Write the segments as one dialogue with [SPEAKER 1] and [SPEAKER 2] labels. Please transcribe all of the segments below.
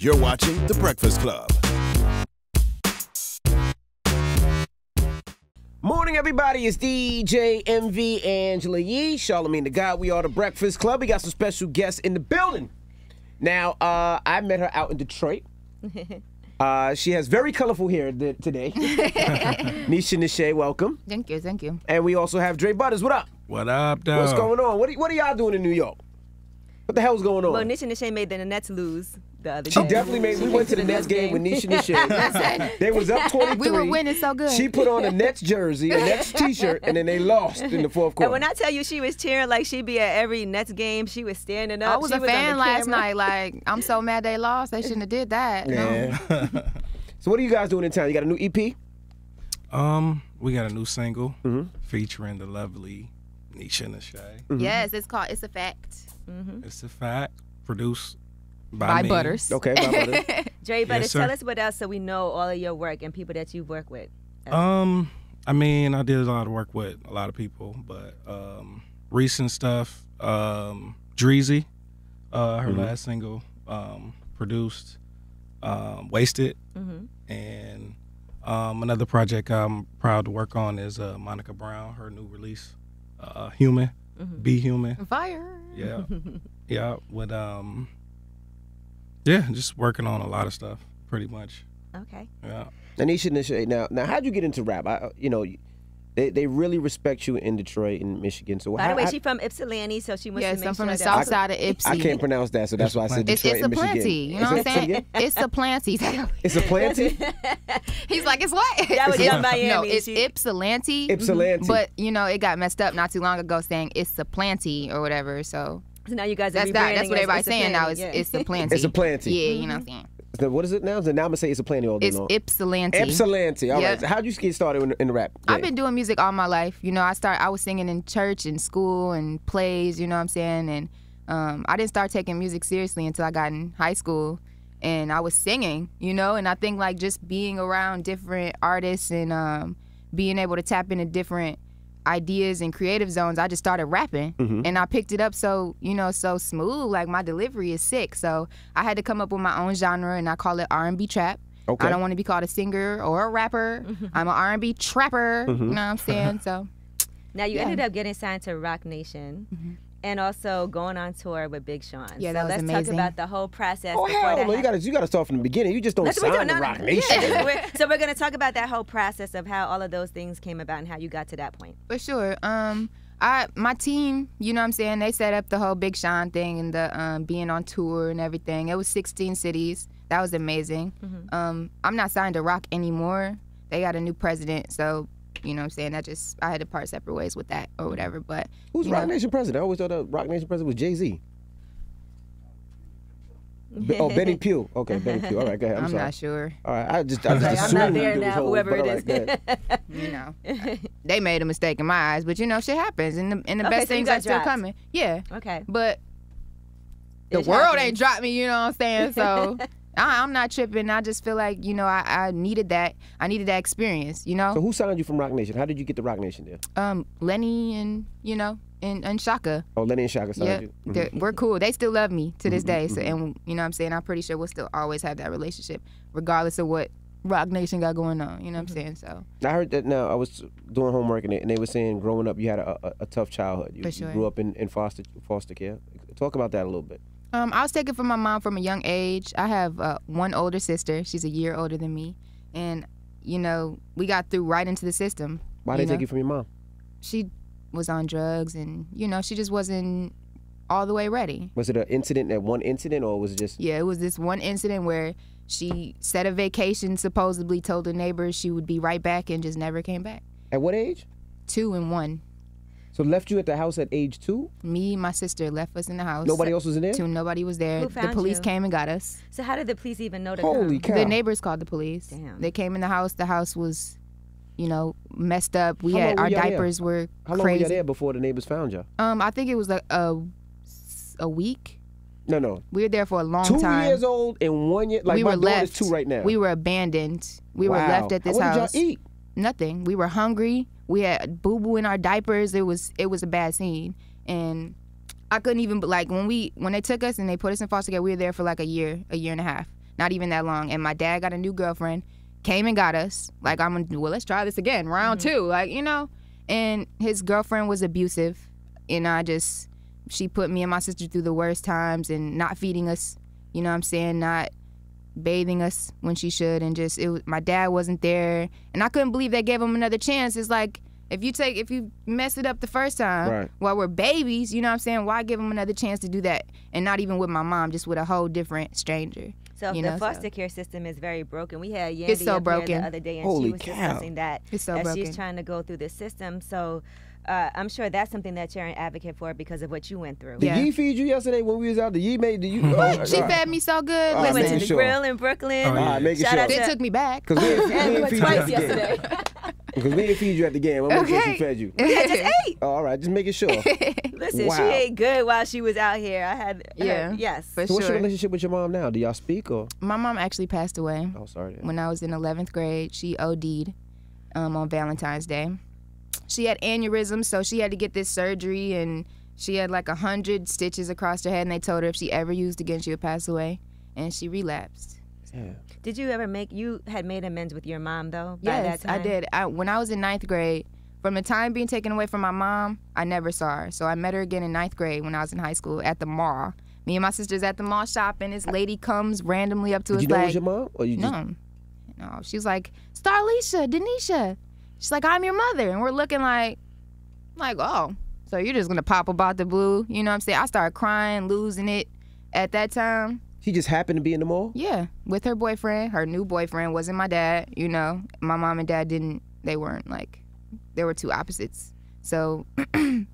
[SPEAKER 1] You're watching The Breakfast Club.
[SPEAKER 2] Morning, everybody. It's DJ MV Angela Yee, Charlamagne the God. We are The Breakfast Club. We got some special guests in the building. Now, I met her out in Detroit. She has very colorful hair today. Neisha Neshae, welcome.
[SPEAKER 3] Thank you, thank you.
[SPEAKER 2] And we also have Dre Butters. What up?
[SPEAKER 4] What up, dog?
[SPEAKER 2] What's going on? What are y'all doing in New York? What the hell's going on?
[SPEAKER 5] Well, Neisha Neshae made the Nets lose the other
[SPEAKER 2] She
[SPEAKER 5] day.
[SPEAKER 2] definitely made. We went to the Nets game with Neisha Neshae. They was up 23.
[SPEAKER 3] We were winning so good.
[SPEAKER 2] She put on a Nets jersey, a Nets T-shirt, and then they lost in the fourth quarter.
[SPEAKER 5] And when I tell you she was cheering like she'd be at every Nets game, she was standing up.
[SPEAKER 3] I was
[SPEAKER 5] she
[SPEAKER 3] a fan
[SPEAKER 5] on the
[SPEAKER 3] last
[SPEAKER 5] camera.
[SPEAKER 3] night. Like, I'm so mad they lost. They shouldn't have did that.
[SPEAKER 2] Yeah.
[SPEAKER 3] No.
[SPEAKER 2] So what are you guys doing in town? You got a new EP?
[SPEAKER 4] We got a new single featuring the lovely Neisha Neshae.
[SPEAKER 3] Yes, it's called It's a Fact.
[SPEAKER 4] It's a fact. Produced
[SPEAKER 3] By
[SPEAKER 4] me.
[SPEAKER 3] Butters.
[SPEAKER 2] Okay, by Butters.
[SPEAKER 5] Dre Butters,
[SPEAKER 4] Yes, sir.
[SPEAKER 5] tell us what else so we know all of your work and people that you work with.
[SPEAKER 4] I mean, I did a lot of work with a lot of people, but recent stuff, Dreezy, her last single, produced Wasted. And another project I'm proud to work on is Monica Brown, her new release, Human, Be Human.
[SPEAKER 3] Fire.
[SPEAKER 4] Yeah. Yeah, with just working on a lot of stuff, pretty much.
[SPEAKER 5] Okay.
[SPEAKER 4] Yeah.
[SPEAKER 2] Neisha Neshae, now how'd you get into rap? They really respect you in Detroit and Michigan. So
[SPEAKER 5] By the way, she's from Ypsilanti, so she wants to
[SPEAKER 3] Yes,
[SPEAKER 5] make
[SPEAKER 3] I'm from
[SPEAKER 5] sure
[SPEAKER 3] the
[SPEAKER 5] that
[SPEAKER 3] south side of Ipsy.
[SPEAKER 2] I can't pronounce that, so that's why I said Detroit
[SPEAKER 3] It's a
[SPEAKER 2] and Michigan.
[SPEAKER 3] planty. You know what I'm saying? It's a planty.
[SPEAKER 2] It's a planty?
[SPEAKER 3] He's like, it's what?
[SPEAKER 5] That was Young
[SPEAKER 3] No,
[SPEAKER 5] Miami.
[SPEAKER 3] it's
[SPEAKER 5] She-
[SPEAKER 3] Ypsilanti.
[SPEAKER 2] Ypsilanti.
[SPEAKER 3] But, it got messed up not too long ago saying it's a planty or whatever. So
[SPEAKER 5] So now you guys are
[SPEAKER 3] that's
[SPEAKER 5] rebranding
[SPEAKER 3] what everybody's
[SPEAKER 5] as It's a
[SPEAKER 3] saying now
[SPEAKER 5] Planty,
[SPEAKER 3] is
[SPEAKER 5] yeah.
[SPEAKER 3] it's a planty.
[SPEAKER 2] It's a planty.
[SPEAKER 3] Yeah, you know what I'm saying?
[SPEAKER 2] So what is it now? So now I'm going to say it's a planty all day
[SPEAKER 3] It's
[SPEAKER 2] long.
[SPEAKER 3] Ypsilanti.
[SPEAKER 2] Ypsilanti. All right.
[SPEAKER 3] Yep.
[SPEAKER 2] So how'd you get started in the rap game?
[SPEAKER 3] I've been doing music all my life. I was singing in church and school and plays, you know what I'm saying? And I didn't start taking music seriously until I got in high school. And I was singing, and I think like just being around different artists and being able to tap into different ideas and creative zones, I just started rapping. And I picked it up so smooth, like my delivery is sick. So I had to come up with my own genre, and I call it R&B trap.
[SPEAKER 2] Okay.
[SPEAKER 3] I don't want to be called a singer or a rapper. I'm an R&B trapper. You know what I'm saying? So
[SPEAKER 5] Now you ended up getting signed to Roc Nation. And also going on tour with Big Sean.
[SPEAKER 3] Yeah,
[SPEAKER 5] so
[SPEAKER 3] that was
[SPEAKER 5] let's
[SPEAKER 3] amazing.
[SPEAKER 5] talk about the whole process.
[SPEAKER 2] Oh,
[SPEAKER 5] before
[SPEAKER 2] hell
[SPEAKER 5] that
[SPEAKER 2] no. You got to start from the beginning. You just don't
[SPEAKER 5] That's what
[SPEAKER 2] sign
[SPEAKER 5] we're
[SPEAKER 2] to
[SPEAKER 5] doing.
[SPEAKER 2] Roc Nation.
[SPEAKER 5] So we're going to talk about that whole process of how all of those things came about and how you got to that point.
[SPEAKER 3] for sure. My team, you know what I'm saying, they set up the whole Big Sean thing and the being on tour and everything. It was 16 cities. That was amazing. I'm not signed to Roc anymore. They got a new president, so you know what I'm saying, I had to part separate ways with that or whatever. But
[SPEAKER 2] Who's Roc Nation president? I always thought the Roc Nation president was Jay-Z. Benny Pugh. Okay, Benny Pugh. All right, go ahead. I'm sorry.
[SPEAKER 3] not sure.
[SPEAKER 2] All right, I just
[SPEAKER 5] I'm
[SPEAKER 2] assumed
[SPEAKER 5] not there
[SPEAKER 2] it was
[SPEAKER 5] now,
[SPEAKER 2] whole,
[SPEAKER 5] whoever
[SPEAKER 2] but
[SPEAKER 5] it
[SPEAKER 2] all
[SPEAKER 5] is.
[SPEAKER 2] right, go ahead.
[SPEAKER 3] They made a mistake in my eyes, but shit happens, and the
[SPEAKER 5] Okay,
[SPEAKER 3] best
[SPEAKER 5] so you
[SPEAKER 3] things
[SPEAKER 5] got
[SPEAKER 3] are still
[SPEAKER 5] dropped.
[SPEAKER 3] coming. Yeah,
[SPEAKER 5] Okay.
[SPEAKER 3] but the
[SPEAKER 5] It
[SPEAKER 3] world
[SPEAKER 5] happens.
[SPEAKER 3] ain't dropped me, you know what I'm saying? So I'm not tripping. I just feel like, I needed that. I needed that experience,
[SPEAKER 2] So who signed you from Roc Nation? How did you get to Roc Nation there?
[SPEAKER 3] Lenny and, and Shaka.
[SPEAKER 2] Oh, Lenny and Shaka signed
[SPEAKER 3] Yeah,
[SPEAKER 2] you?
[SPEAKER 3] we're cool. They still love me to this day. So, and you know what I'm saying? I'm pretty sure we'll still always have that relationship, regardless of what Roc Nation got going on. You know what I'm saying? So
[SPEAKER 2] I heard that now. I was doing homework and they were saying growing up you had a tough childhood. You,
[SPEAKER 3] For sure.
[SPEAKER 2] you grew up in foster care. Talk about that a little bit.
[SPEAKER 3] I was taken from my mom from a young age. I have one older sister. She's a year older than me. And, we got through right into the system.
[SPEAKER 2] Why they take you from your mom?
[SPEAKER 3] She was on drugs and, she just wasn't all the way ready.
[SPEAKER 2] Was it one incident, or was it just?
[SPEAKER 3] Yeah, it was this one incident where she set a vacation, supposedly told the neighbors she would be right back and just never came back.
[SPEAKER 2] At what age?
[SPEAKER 3] 2 and 1.
[SPEAKER 2] So left you at the house at age 2?
[SPEAKER 3] Me and my sister left us in the house.
[SPEAKER 2] Nobody else was in there?
[SPEAKER 3] 2, nobody was there.
[SPEAKER 5] Who
[SPEAKER 3] The
[SPEAKER 5] found
[SPEAKER 3] police
[SPEAKER 5] you?
[SPEAKER 3] came and got us.
[SPEAKER 5] So how did the police even know to
[SPEAKER 2] Holy
[SPEAKER 5] come?
[SPEAKER 2] cow.
[SPEAKER 3] The neighbors called the police.
[SPEAKER 5] Damn.
[SPEAKER 3] They came in the house. The house was, messed up.
[SPEAKER 2] How long were
[SPEAKER 3] Our
[SPEAKER 2] y'all there?
[SPEAKER 3] diapers were
[SPEAKER 2] How long
[SPEAKER 3] crazy.
[SPEAKER 2] were you there before the neighbors found you?
[SPEAKER 3] I think it was like a week.
[SPEAKER 2] No.
[SPEAKER 3] We were there for a long
[SPEAKER 2] 2
[SPEAKER 3] time.
[SPEAKER 2] years old and 1 year. Like
[SPEAKER 3] we
[SPEAKER 2] my
[SPEAKER 3] were
[SPEAKER 2] daughter's
[SPEAKER 3] left.
[SPEAKER 2] 2 right now.
[SPEAKER 3] We were abandoned. We were
[SPEAKER 2] Wow.
[SPEAKER 3] left at this
[SPEAKER 2] What
[SPEAKER 3] house.
[SPEAKER 2] did y'all eat?
[SPEAKER 3] Nothing. We were hungry. We had boo-boo in our diapers. It was a bad scene. And I couldn't even, like, when they took us and they put us in foster care, we were there for like a year and a half. not even that long. And my dad got a new girlfriend, came and got us. Like, let's try this again, round two. Like, you know. And his girlfriend was abusive. And she put me and my sister through the worst times and not feeding us, you know what I'm saying, not bathing us when she should. And my dad wasn't there. And I couldn't believe they gave him another chance. It's like, if you mess it up the first time while we're babies, you know what I'm saying, why give him another chance to do that? And not even with my mom, just with a whole different stranger.
[SPEAKER 5] So the foster care system is very broken. We had Yandy
[SPEAKER 3] so
[SPEAKER 5] up
[SPEAKER 3] broken.
[SPEAKER 5] here the other day, and she was discussing that
[SPEAKER 3] it's so
[SPEAKER 5] as
[SPEAKER 3] broken.
[SPEAKER 5] she's trying to go through the system. So I'm sure that's something that you're an advocate for because of what you went through.
[SPEAKER 2] Did Yee feed you yesterday when we was out? Did Yee made you?
[SPEAKER 3] What? She fed me so good.
[SPEAKER 2] All
[SPEAKER 5] We
[SPEAKER 2] right,
[SPEAKER 5] went to
[SPEAKER 2] making
[SPEAKER 5] the grill in Brooklyn.
[SPEAKER 2] Shout out
[SPEAKER 3] It took me back.
[SPEAKER 2] Because we didn't feed you
[SPEAKER 3] twice
[SPEAKER 2] at the game.
[SPEAKER 3] yesterday.
[SPEAKER 2] Because we didn't feed you at the game. I'm making sure she fed you.
[SPEAKER 5] I just ate.
[SPEAKER 2] Oh, all right, just making sure.
[SPEAKER 5] Listen, she ate good while she was out here. I had yes.
[SPEAKER 3] For
[SPEAKER 2] So what's
[SPEAKER 3] sure.
[SPEAKER 2] your relationship with your mom now? Do y'all speak or?
[SPEAKER 3] My mom actually passed away.
[SPEAKER 2] Oh, sorry.
[SPEAKER 3] When I was in 11th grade. She OD'd on Valentine's Day. She had aneurysm, so she had to get this surgery, and she had like 100 stitches across her head, and they told her if she ever used again, she would pass away, and she relapsed.
[SPEAKER 2] Yeah.
[SPEAKER 5] Did you ever you had made amends with your mom, though, by
[SPEAKER 3] Yes,
[SPEAKER 5] that time?
[SPEAKER 3] I did. When I was in 9th grade, from the time being taken away from my mom, I never saw her. So I met her again in 9th grade when I was in high school at the mall. Me and my sister's at the mall shopping. This lady comes randomly up to us
[SPEAKER 2] Did you know it
[SPEAKER 3] like,
[SPEAKER 2] was your mom? Or you just...
[SPEAKER 3] No. She was like, Starlisha, Denisha. She's like, I'm your mother. And we're looking like, oh, so you're just going to pop about the blue? You know what I'm saying? I started crying, losing it at that time.
[SPEAKER 2] She just happened to be in the mall?
[SPEAKER 3] Yeah, with her boyfriend. Her new boyfriend wasn't my dad, you know. My mom and dad they weren't like, they were two opposites. So, and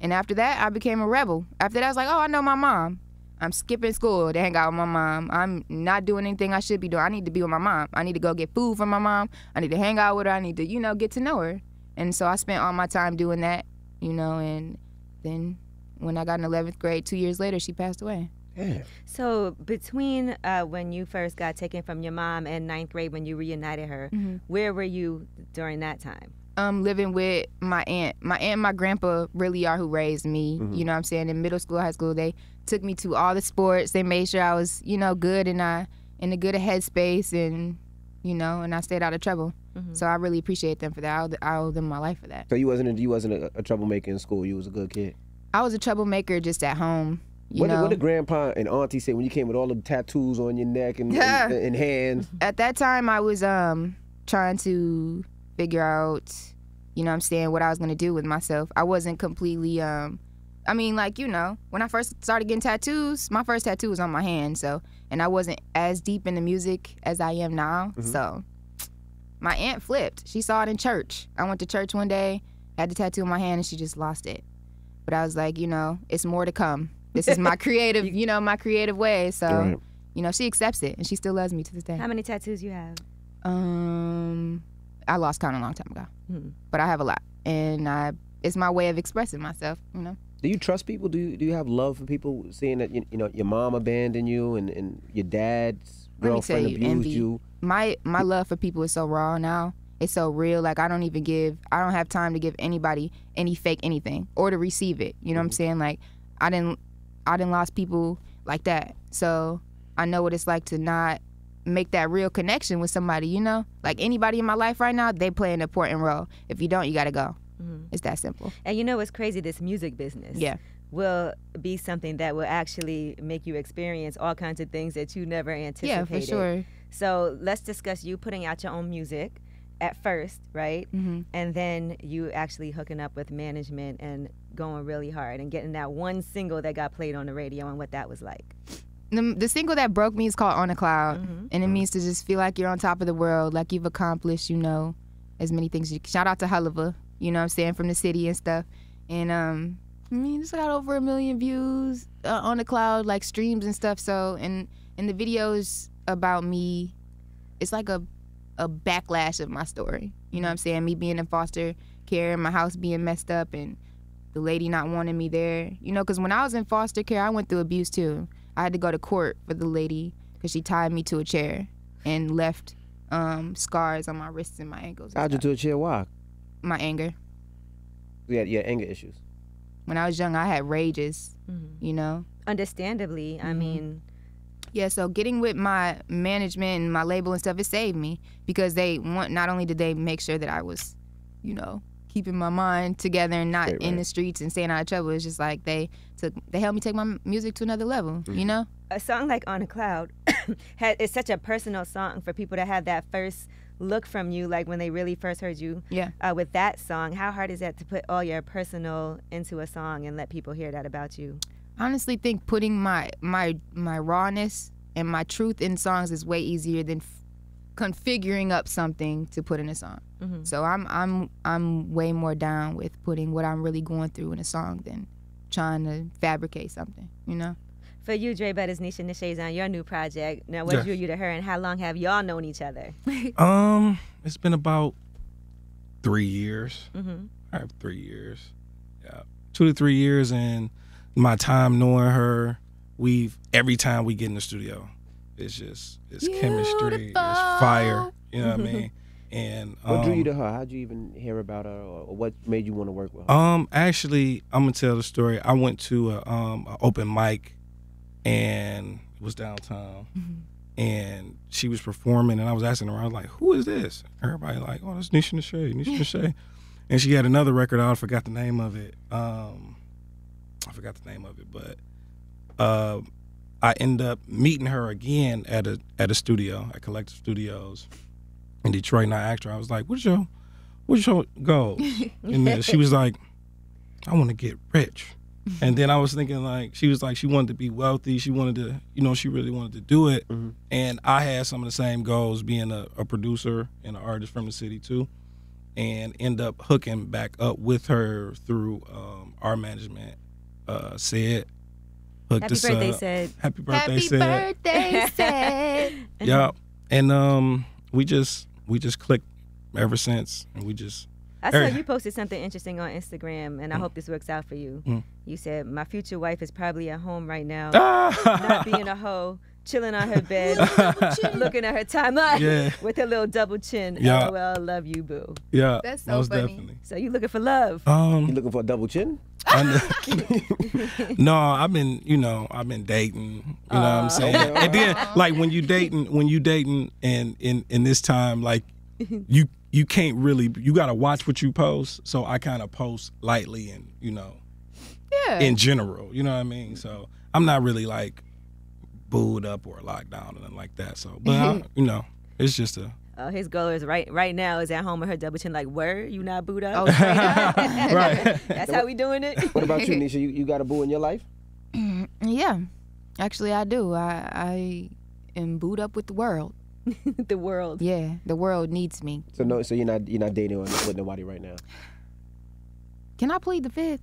[SPEAKER 3] after that, I became a rebel. After that, I was like, oh, I know my mom. I'm skipping school to hang out with my mom. I'm not doing anything I should be doing. I need to be with my mom. I need to go get food from my mom. I need to hang out with her. I need to, get to know her. And so I spent all my time doing that, and then when I got in 11th grade, 2 years later, she passed away.
[SPEAKER 2] Yeah.
[SPEAKER 5] So between when you first got taken from your mom and 9th grade when you reunited her, where were you during that time?
[SPEAKER 3] Living with my aunt. My aunt and my grandpa really are who raised me. You know what I'm saying? In middle school, high school, they took me to all the sports. They made sure I was, good and in a good headspace, and and I stayed out of trouble. So I really appreciate them for that. I owe them my life for that.
[SPEAKER 2] So you wasn't a troublemaker in school. You was a good kid.
[SPEAKER 3] I was a troublemaker just at home.
[SPEAKER 2] What did grandpa and auntie say when you came with all the tattoos on your neck and hands?
[SPEAKER 3] At that time, I was trying to figure out, what I was going to do with myself. I wasn't completely, when I first started getting tattoos, my first tattoo was on my hand, and I wasn't as deep into music as I am now, so my aunt flipped. She saw it in church. I went to church one day, had the tattoo on my hand, and she just lost it. But I was like, it's more to come. This is my creative, my creative way, so, she accepts it, and she still loves me to this day.
[SPEAKER 5] How many tattoos you have?
[SPEAKER 3] I lost count a long time ago, but I have a lot, and it's my way of expressing myself.
[SPEAKER 2] Do you trust people? Do you have love for people, seeing that your mom abandoned you and your dad's girlfriend abused
[SPEAKER 3] Envy.
[SPEAKER 2] you?
[SPEAKER 3] My love for people is so raw now. It's so real. Like I don't have time to give anybody any fake anything or to receive it. You know what I'm saying? Like I didn't lost people like that, so I know what it's like to not make that real connection with somebody, Like anybody in my life right now, they play an important role. If you don't, you gotta go. It's that simple.
[SPEAKER 5] And what's crazy? This music business will be something that will actually make you experience all kinds of things that you never anticipated.
[SPEAKER 3] Yeah, for sure.
[SPEAKER 5] So let's discuss you putting out your own music at first, right? And then you actually hooking up with management and going really hard and getting that one single that got played on the radio and what that was like.
[SPEAKER 3] The single that broke me is called On a Cloud, and it means to just feel like you're on top of the world, like you've accomplished, as many things. Shout out to Hullava, you know what I'm saying, from the city and stuff. And it's got over 1 million views on the cloud, like streams and stuff. So, and the videos about me, it's like a backlash of my story. You know what I'm saying? Me being in foster care, my house being messed up, and the lady not wanting me there. Because when I was in foster care, I went through abuse too. I had to go to court for the lady because she tied me to a chair and left scars on my wrists and my ankles.
[SPEAKER 2] Tied you to a chair? Why?
[SPEAKER 3] My anger.
[SPEAKER 2] Yeah, anger issues.
[SPEAKER 3] When I was young, I had rages,
[SPEAKER 5] Understandably, I mean,
[SPEAKER 3] Yeah, so getting with my management and my label and stuff, it saved me because not only did they make sure that I was, keeping my mind together and not in the streets and staying out of trouble. It's just like they helped me take my music to another level,
[SPEAKER 5] A song like On a Cloud is such a personal song for people to have that first look from you, like when they really first heard you.
[SPEAKER 3] Yeah.
[SPEAKER 5] With that song, how hard is that to put all your personal into a song and let people hear that about you?
[SPEAKER 3] I honestly think putting my rawness and my truth in songs is way easier than configuring up something to put in a song. Mm-hmm. So I'm way more down with putting what I'm really going through in a song than trying to fabricate something,
[SPEAKER 5] For you, Dre Bettis, Neisha Neshae is on your new project. Now, what drew you to her, and how long have y'all known each other?
[SPEAKER 4] It's been about 3 years.
[SPEAKER 5] Mm-hmm.
[SPEAKER 4] I have 3 years. Yeah, 2 to 3 years, and my time knowing her, every time we get in the studio, it's chemistry, it's fire. You know what I mean? And
[SPEAKER 2] what drew you to her? How'd you even hear about her, or what made you want to work with her?
[SPEAKER 4] Actually, I'm gonna tell the story. I went to a open mic, and it was downtown, and she was performing, and I was asking her, I was like, "Who is this?" Everybody like, "Oh, that's Neisha Neshae." And she had another record out. I forgot the name of it. But I ended up meeting her again at a studio, at Collective Studios in Detroit, and I asked her, I was like, what's your goals? And then she was like, I want to get rich. And then I was thinking, like, she was like, she wanted to be wealthy. She wanted to, she really wanted to do it. Mm-hmm. And I had some of the same goals, being a producer and an artist from the city too, and end up hooking back up with her through our management. Said, hooked
[SPEAKER 5] Happy
[SPEAKER 4] us
[SPEAKER 5] birthday,
[SPEAKER 4] up.
[SPEAKER 5] Said.
[SPEAKER 4] Happy birthday,
[SPEAKER 3] Happy
[SPEAKER 4] Said.
[SPEAKER 3] birthday, Said.
[SPEAKER 4] Yeah, and we just clicked ever since, and we just.
[SPEAKER 5] I saw you posted something interesting on Instagram, and I hope this works out for you. You said, my future wife is probably at home right now, not being a hoe, chilling on her bed, looking at her timeline with her little double chin.
[SPEAKER 4] Yeah.
[SPEAKER 5] LOL, love you, boo.
[SPEAKER 4] Yeah,
[SPEAKER 3] that's so
[SPEAKER 4] most
[SPEAKER 3] funny.
[SPEAKER 4] Definitely.
[SPEAKER 5] So you looking for love?
[SPEAKER 2] You looking for a double chin?
[SPEAKER 4] No, I've been dating. You know what I'm saying?
[SPEAKER 2] Okay.
[SPEAKER 4] And then, like, when you dating, and in this time, like, you can't really, you gotta watch what you post. So I kind of post lightly and in general. You know what I mean? So I'm not really like booed up or locked down or nothing like that. So, but it's just a.
[SPEAKER 5] His goal is right now is at home with her double chin. Like, word, you not booed up?
[SPEAKER 3] Oh, straight up.
[SPEAKER 4] Right.
[SPEAKER 5] That's how we doing it.
[SPEAKER 2] What about you, Neisha? You got a boo in your life?
[SPEAKER 3] Yeah, actually I do. I am booed up with the world.
[SPEAKER 5] The world.
[SPEAKER 3] Yeah, the world needs me.
[SPEAKER 2] So you're not dating with nobody right now.
[SPEAKER 3] Can I plead the fifth?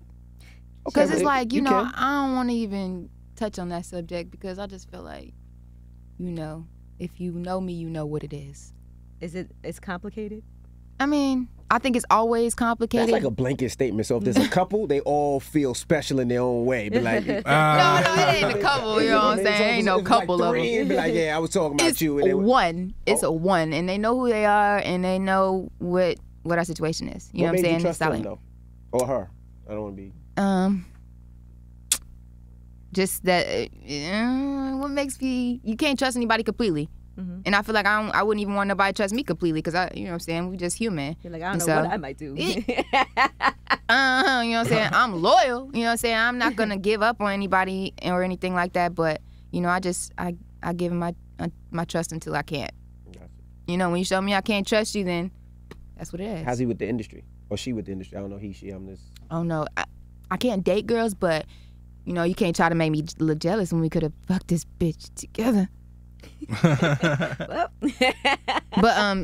[SPEAKER 2] Okay,
[SPEAKER 3] Because it's like
[SPEAKER 2] you can.
[SPEAKER 3] I don't want to even touch on that subject because I just feel like, if you know me, you know what it is.
[SPEAKER 5] It's complicated?
[SPEAKER 3] I mean, I think it's always complicated.
[SPEAKER 2] That's like a blanket statement. So if there's a couple, they all feel special in their own way. Be like,
[SPEAKER 3] no, it ain't a couple. You know what I'm saying? Ain't no couple of them.
[SPEAKER 2] Be like, yeah, I was talking about
[SPEAKER 3] It's
[SPEAKER 2] you.
[SPEAKER 3] one. It's a one, and they know who they are, and they know what our situation is. You know what I'm saying?
[SPEAKER 2] You trust
[SPEAKER 3] It's
[SPEAKER 2] them, though? Or her? I don't want to be.
[SPEAKER 3] Just that. What makes me? You can't trust anybody completely. Mm-hmm. And I feel like I wouldn't even want nobody to trust me completely because you know what I'm saying? We just human.
[SPEAKER 5] You're like, I don't know what I might do.
[SPEAKER 3] You know what I'm saying? I'm loyal. You know what I'm saying? I'm not going to give up on anybody or anything like that. But, I give him my trust until I can't.
[SPEAKER 2] Gotcha.
[SPEAKER 3] When you show me I can't trust you, then that's what it is.
[SPEAKER 2] How's he with the industry? Or she with the industry? I don't know. He, she, I'm this.
[SPEAKER 3] Oh, no. I can't date girls, but, you can't try to make me look jealous when we could have fucked this bitch together.
[SPEAKER 5] Well.
[SPEAKER 3] But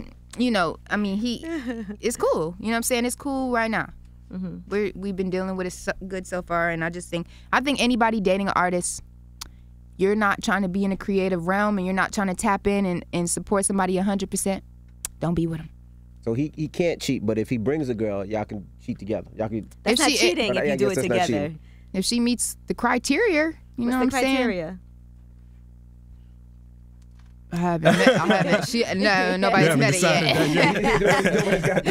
[SPEAKER 3] it's cool. You know what I'm saying? It's cool right now. Mm-hmm. We've been dealing with it good so far, and I think anybody dating an artist, you're not trying to be in a creative realm and you're not trying to tap in and support somebody 100%, don't be with him.
[SPEAKER 2] So he can't cheat, but if he brings a girl, y'all can cheat together. Y'all can.
[SPEAKER 5] That's not cheating if you do it together.
[SPEAKER 3] If she meets the criteria, you know what I'm saying?
[SPEAKER 5] What's the criteria?
[SPEAKER 3] I haven't. Nobody's met it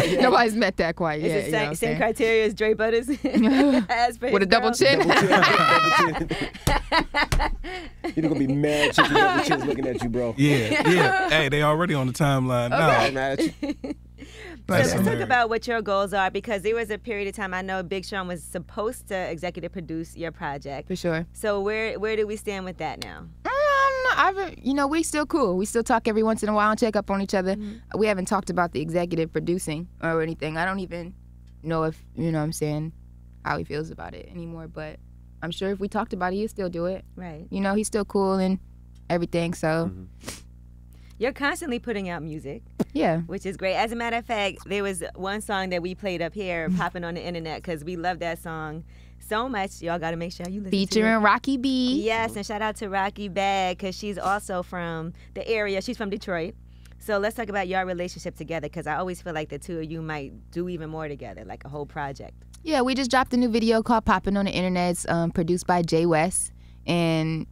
[SPEAKER 3] yet. Nobody's met that quite yet.
[SPEAKER 5] Is it same criteria as Dre Butters? As for
[SPEAKER 3] with a double chin?
[SPEAKER 2] You're gonna be mad chicks with double chins looking at you, bro.
[SPEAKER 4] Yeah. Hey, they already on the timeline now.
[SPEAKER 5] So let's talk about what your goals are, because there was a period of time I know Big Sean was supposed to executive produce your project.
[SPEAKER 3] For sure.
[SPEAKER 5] So where do we stand with that now?
[SPEAKER 3] We still cool. We still talk every once in a while and check up on each other. Mm-hmm. We haven't talked about the executive producing or anything. I don't even know if, how he feels about it anymore. But I'm sure if we talked about it, he'd still do it.
[SPEAKER 5] Right.
[SPEAKER 3] He's still cool and everything, so.
[SPEAKER 2] Mm-hmm.
[SPEAKER 5] You're constantly putting out music.
[SPEAKER 3] Yeah.
[SPEAKER 5] Which is great. As a matter of fact, there was one song that we played up here, popping on the internet, because we love that song so much. Y'all got to make sure you listen to it.
[SPEAKER 3] Featuring Rocky B.
[SPEAKER 5] Yes, and shout out to Rocky Bag, because she's also from the area. She's from Detroit. So let's talk about your relationship together, because I always feel like the two of you might do even more together, like a whole project.
[SPEAKER 3] Yeah, we just dropped a new video called Poppin' on the Internet. It's produced by Jay West. And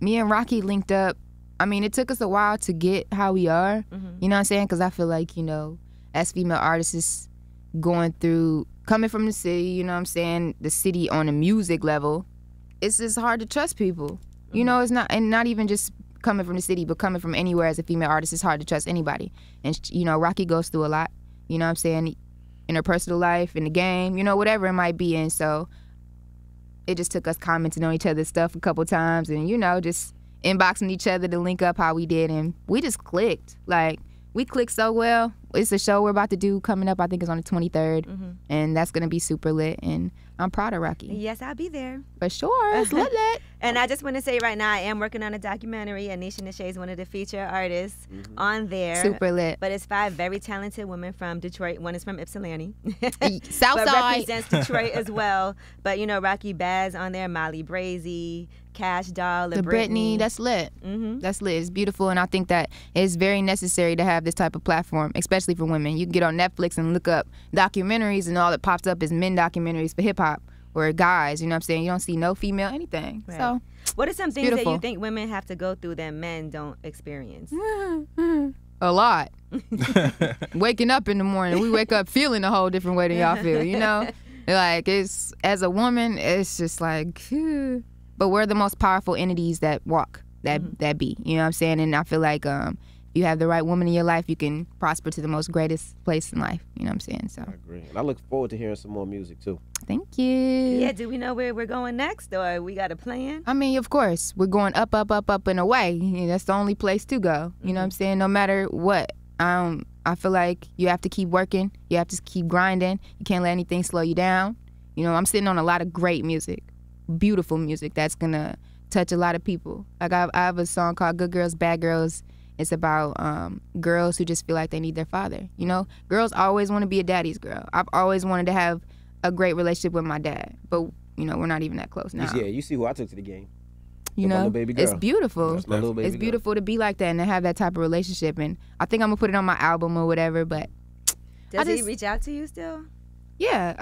[SPEAKER 3] me and Rocky linked up. It took us a while to get how we are. Mm-hmm. You know what I'm saying? Because I feel like, as female artists coming from the city, the city on a music level, it's just hard to trust people. Mm-hmm. It's not, and not even just coming from the city, but coming from anywhere as a female artist, it's hard to trust anybody. And, Rocky goes through a lot, in her personal life, in the game, whatever it might be. And so it just took us commenting on each other's stuff a couple times and, just inboxing each other to link up how we did. And we just clicked. Like, we clicked so well. It's a show we're about to do coming up. I think it's on the 23rd. Mm-hmm. And that's going to be super lit. And I'm proud of Rocky.
[SPEAKER 5] Yes, I'll be there.
[SPEAKER 3] For sure. It's lit.
[SPEAKER 5] And I just want to say right now, I am working on a documentary, and Neisha Neshae is one of the feature artists on there.
[SPEAKER 3] Super lit.
[SPEAKER 5] But it's 5 very talented women from Detroit. One is from Ypsilanti.
[SPEAKER 3] Southside.
[SPEAKER 5] But represents Detroit as well. But, Rocky Baz on there, Molly Brazy, Cash Doll,
[SPEAKER 3] the Brittany. That's lit. Mm-hmm. That's lit. It's beautiful, and I think that it's very necessary to have this type of platform, especially for women. You can get on Netflix and look up documentaries, and all that pops up is men documentaries for hip-hop or guys. You know what I'm saying? You don't see no female anything. Right. So
[SPEAKER 5] what are some things that you think women have to go through that men don't experience?
[SPEAKER 3] A lot. Waking up in the morning, we wake up feeling a whole different way than y'all feel, Like, it's, as a woman, it's just like, but we're the most powerful entities that walk, that be, you know what I'm saying? And I feel like if you have the right woman in your life, you can prosper to the most greatest place in life, you know what I'm saying? So I
[SPEAKER 2] agree. And I look forward to hearing some more music, too.
[SPEAKER 3] Thank you.
[SPEAKER 5] Yeah, do we know where we're going next, or we got a plan?
[SPEAKER 3] Of course. We're going up, up, up, up, and away. That's the only place to go. You know what I'm saying? No matter what. I feel like you have to keep working. You have to keep grinding. You can't let anything slow you down. I'm sitting on a lot of great music, beautiful music that's going to touch a lot of people. Like, I have a song called Good Girls, Bad Girls. It's about girls who just feel like they need their father. Girls always want to be a daddy's girl. I've always wanted to have a great relationship with my dad, but we're not even that close now.
[SPEAKER 2] Yeah, you see who I took to the game.
[SPEAKER 3] My little
[SPEAKER 2] baby girl.
[SPEAKER 3] It's beautiful.
[SPEAKER 2] That's my little baby
[SPEAKER 3] it's beautiful to be like that and to have that type of relationship. And I think I'm gonna put it on my album or whatever. But
[SPEAKER 5] does he reach out to you still?
[SPEAKER 3] Yeah,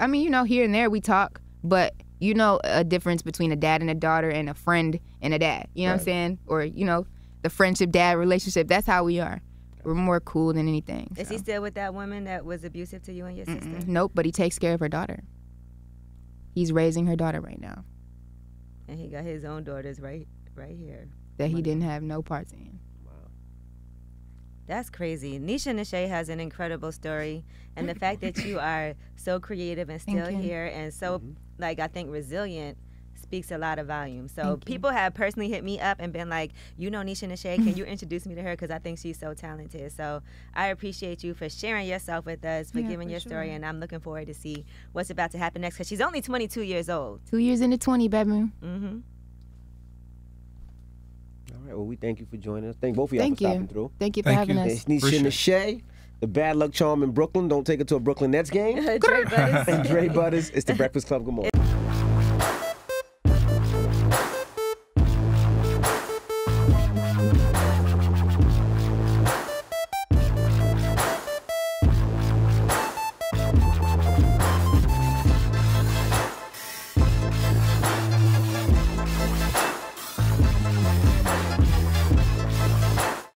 [SPEAKER 3] here and there we talk, but a difference between a dad and a daughter and a friend and a dad. You know what I'm saying? Or the friendship dad relationship. That's how we are. We're more cool than anything.
[SPEAKER 5] Is he still with that woman that was abusive to you and your sister?
[SPEAKER 3] Nope, but he takes care of her daughter. He's raising her daughter right now.
[SPEAKER 5] And he got his own daughters right here.
[SPEAKER 3] That he didn't have no parts in.
[SPEAKER 2] Wow.
[SPEAKER 5] That's crazy. Neisha Neshae has an incredible story. And the fact that you are so creative and still here and so, I think, resilient speaks a lot of volume. So people have personally hit me up and been like, Neisha Neshae, can you introduce me to her? Because I think she's so talented. So I appreciate you for sharing yourself with us, for giving your story. And I'm looking forward to see what's about to happen next, because she's only 22 years old.
[SPEAKER 3] 2 years into 20, baby.
[SPEAKER 5] Mm-hmm.
[SPEAKER 2] All right. Well, we thank you for joining us. Thank both of y'all for stopping through.
[SPEAKER 3] Thank you for having us.
[SPEAKER 2] It's Neisha Neshae, the bad luck charm in Brooklyn. Don't take it to a Brooklyn Nets game.
[SPEAKER 5] Dre Butters.
[SPEAKER 2] And Dre Butters. It's the Breakfast Club. Good morning.